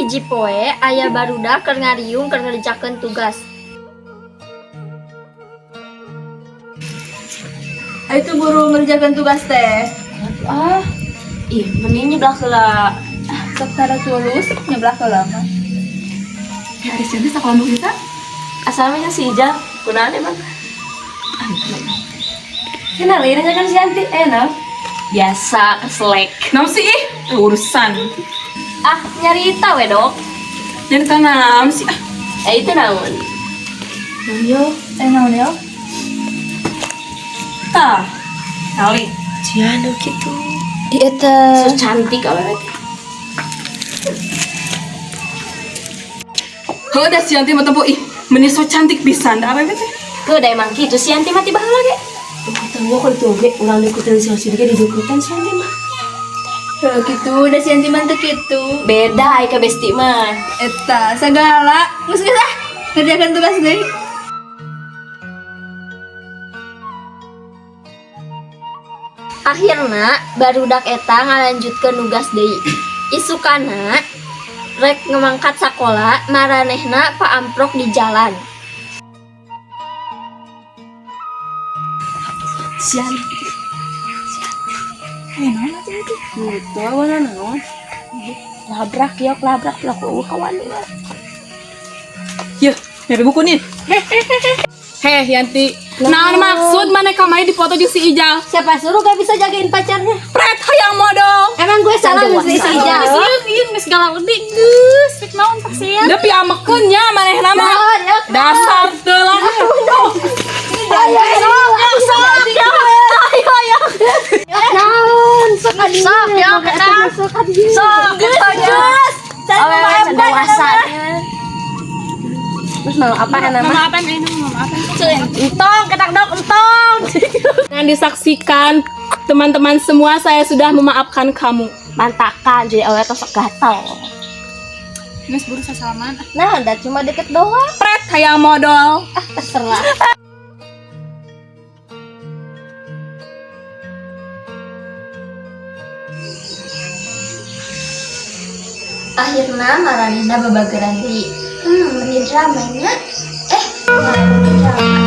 hiji poe aya barudak keur ngariung keur ngerjakeun tugas. Itu buru ngerjakeun tugas teh. Mending nyeblak heula. Sok tara tulus nyeblak heula mah. Ya ari cenah sakelompok kita. Asalnya si Ijal, kunaon emang? Kenal ini kan si Anti, no? Biasa keselek. Naon sih urusan. Nyarita we dok. Jadi naon sih? Itu naon? Yo, naon yo? Tah, kali. Ciano gitu. Di eta So cantik awet. Heuh si Anti mah tempo meni so cantik pisan da apa teh? Heuh da emang kitu si Anti mati baheula ge. Tunggu kalau tuh ge ulang ikutin si Anti ge diikutin si Anti mah. Heuh kitu da si Anti mah teh kitu. Beda ai ka besti mah. Eta segala geus ngerjakeun tugas deui. akhirna barudak eta ngalanjutkeun nugas deui. Isukana rek ngemangkat sakola maranehna paamprok di jalan. Sian. Naon aja itu? Gitu awana naon? Labrak lah kawan. Yeuh, nyari buku nih. Heh, Yanti. Naon maksud mana kamari dipoto jeung si Ijal? Siapa suruh gak bisa jagain pacarnya? Pret hayang modal. Emang gue salah mesti si Ijal? Geus galau deui geus. Pik naon paksean? Da pi amekeun nya manehna mah. Dasar teulah. Ayo. Naon? Sok ya kita. Sok geus. Awewe dewasa. Terus mau apa nama? Mama apa ini? Mama apa? Entong, ketak dok, entong. Jangan disaksikan teman-teman semua, saya sudah memaafkan kamu. Mantakan, jadi awalnya tosok gatal. Nes buru salaman. Nah, udah cuma deket doang. Pret hayang modal. Terserah. Akhirna maranehna babageran deui. Ini dramanya. Drama.